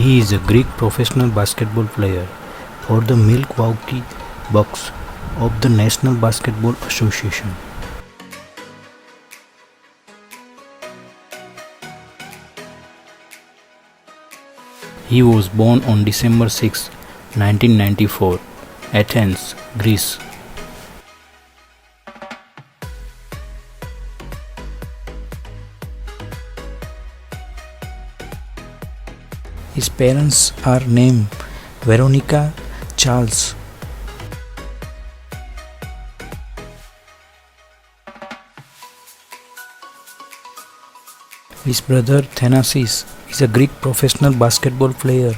He is a Greek professional basketball player for the Milwaukee Bucks of the National Basketball Association. He was born on December 6, 1994, Athens, Greece. His parents are named Veronica Charles. His brother Thanasis is a Greek professional basketball player.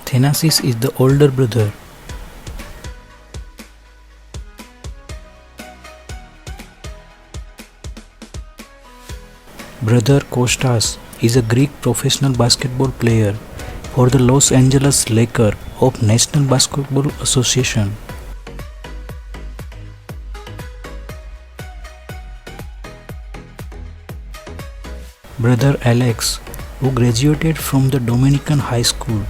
Thanasis is the older brother. Brother Kostas is a Greek professional basketball player for the Los Angeles Lakers of National Basketball Association. Brother Alex, who graduated from the Dominican High School.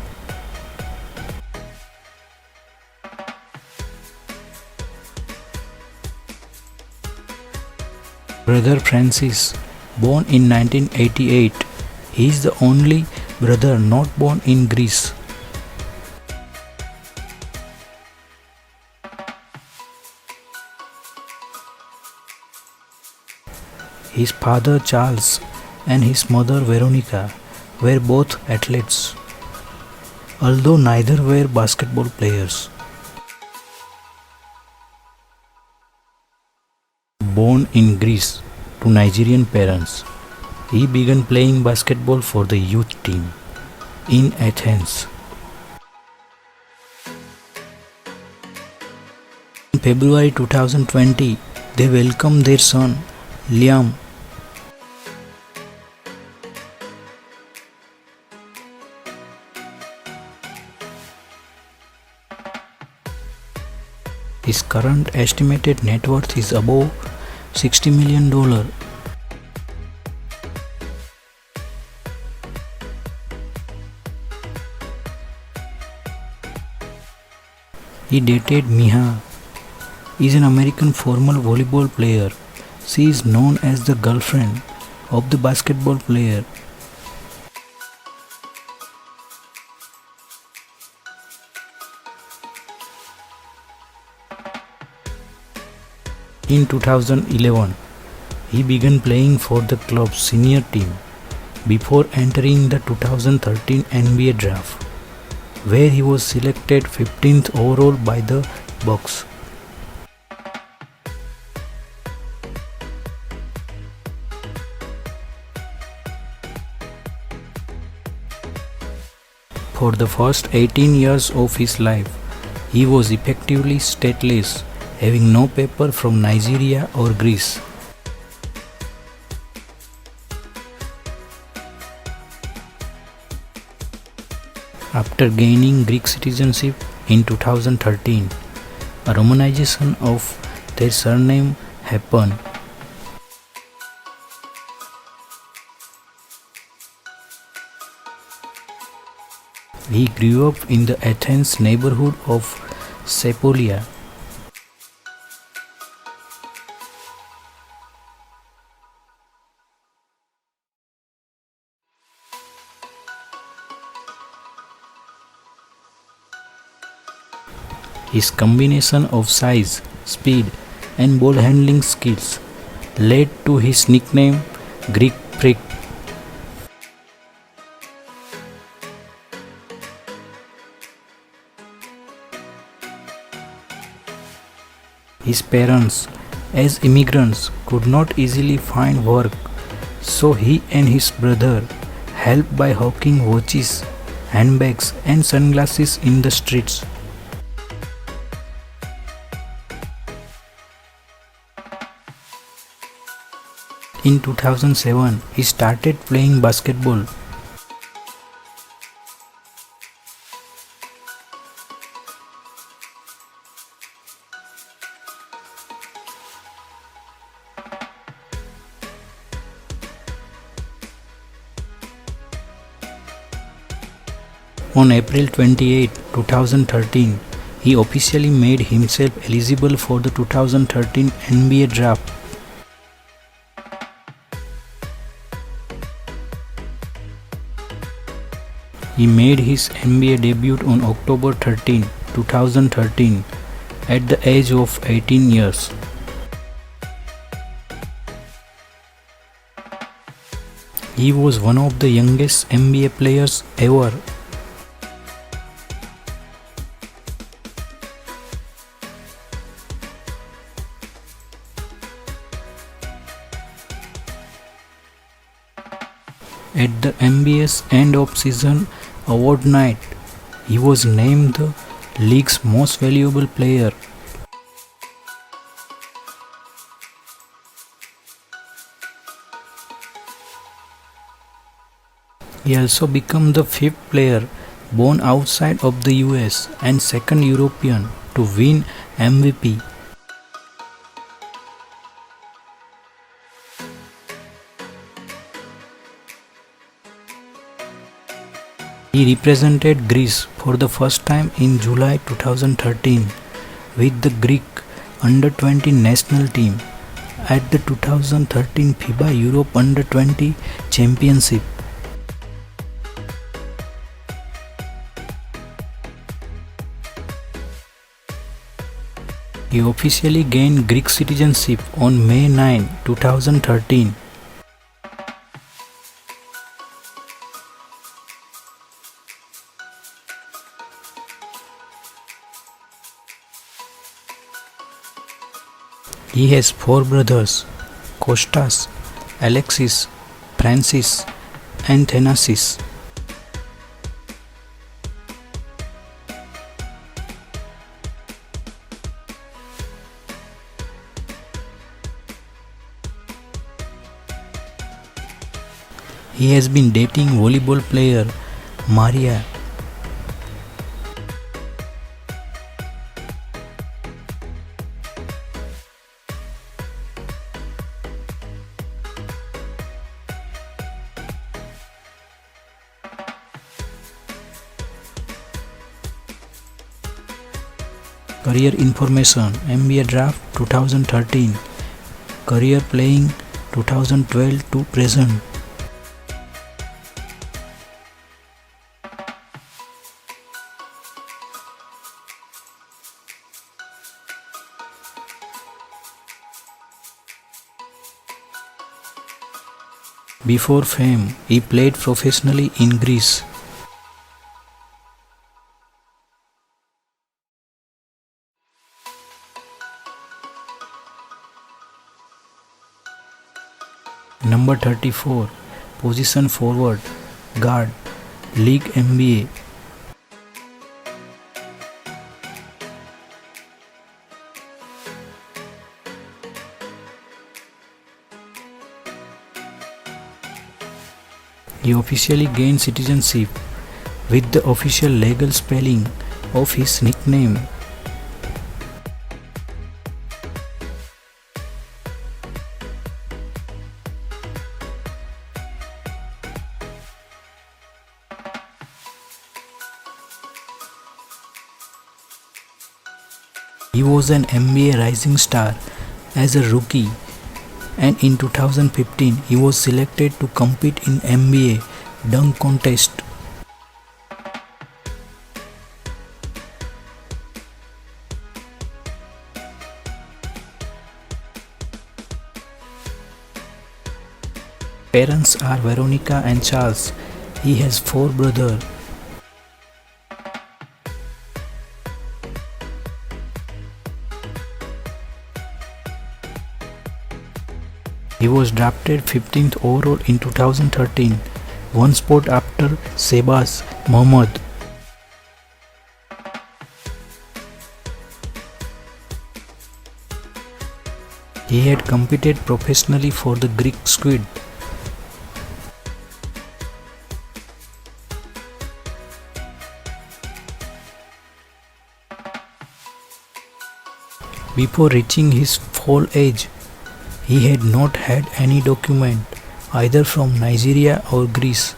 Brother Francis, born in 1988, he is the only brother not born in Greece. His father Charles and his mother Veronica were both athletes, although neither were basketball players. Born in Greece to Nigerian parents, he began playing basketball for the youth team in Athens. In February 2020, they welcomed their son, Liam. His current estimated net worth is above $60 million. He dated Miha, is an American former volleyball player. She is known as the girlfriend of the basketball player. In 2011, he began playing for the club's senior team before entering the 2013 NBA draft, where he was selected 15th overall by the Bucks. For the first 18 years of his life, he was effectively stateless, having no paper from Nigeria or Greece. After gaining Greek citizenship in 2013, a romanization of their surname happened. He grew up in the Athens neighborhood of Sepolia. His combination of size, speed, and ball handling skills led to his nickname Greek Freak. His parents, as immigrants, could not easily find work, so he and his brother helped by hawking watches, handbags, and sunglasses in the streets. In 2007, he started playing basketball. On April 28, 2013, he officially made himself eligible for the 2013 NBA draft. He made his NBA debut on October 13, 2013, at the age of 18 years. He was one of the youngest NBA players ever. At the NBA's end of season award night, he was named the league's most valuable player. He also became the fifth player born outside of the US and second European to win MVP. He represented Greece for the first time in July 2013 with the Greek under-20 national team at the 2013 FIBA Europe Under-20 Championship. He officially gained Greek citizenship on May 9, 2013. He has four brothers, Kostas, Alexis, Francis, and Thanasis. He has been dating volleyball player Maria. Career information: NBA Draft 2013, Career playing 2012 to present. Before fame, he played professionally in Greece. Number 34, position forward, guard, League NBA. He officially gained citizenship with the official legal spelling of his nickname. He was an NBA rising star as a rookie, and in 2015 he was selected to compete in NBA dunk contest. Parents are Veronica and Charles. He has four brothers. He was drafted 15th overall in 2013, one spot after Shehbaz Mohammad. He had competed professionally for the Greek Squid. Before reaching his full age, he had not had any document either from Nigeria or Greece.